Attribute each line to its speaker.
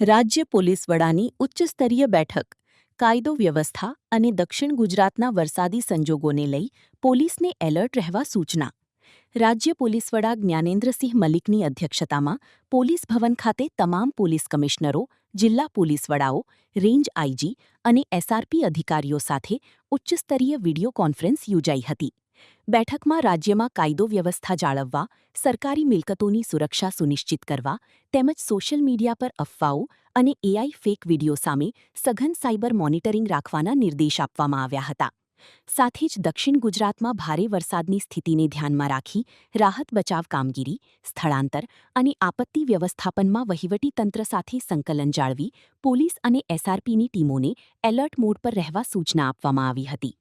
Speaker 1: રાજ્ય પોલીસ વડાની ઉચ્ચસ્તરીય બેઠક કાયદો વ્યવસ્થા અને દક્ષિણ ગુજરાતના વરસાદી સંજોગોને લઈ પોલીસને એલર્ટ રહેવા સૂચના. રાજ્ય પોલીસ વડા જ્ઞાનેન્દ્રસિંહ મલિકની અધ્યક્ષતામાં પોલીસ ભવન ખાતે તમામ પોલીસ કમિશનરો, જિલ્લા પોલીસ વડાઓ, રેન્જ આઈજી અને એસઆરપી અધિકારીઓ સાથે ઉચ્ચસ્તરીય વિડિયો કોન્ફરન્સ યોજાઈ હતી. બેઠકમાં રાજ્યમાં કાયદો વ્યવસ્થા જાળવવા, સરકારી મિલકતોની સુરક્ષા સુનિશ્ચિત કરવા તેમજ સોશિયલ મીડિયા પર અફવાઓ અને એઆઈ ફેક વિડિયો સામે સઘન સાયબર મોનિટરિંગ રાખવાના નિર્દેશ આપવામાં આવ્યા હતા. સાથે જ દક્ષિણ ગુજરાતમાં ભારે વરસાદની સ્થિતિને ધ્યાનમાં રાખી રાહત બચાવ કામગીરી, સ્થળાંતર અને આપત્તિ વ્યવસ્થાપનમાં વહીવટીતંત્ર સાથે સંકલન જાળવી પોલીસ અને એસઆરપીની ટીમોને એલર્ટ મોડ પર રહેવા સૂચના આપવામાં આવી હતી.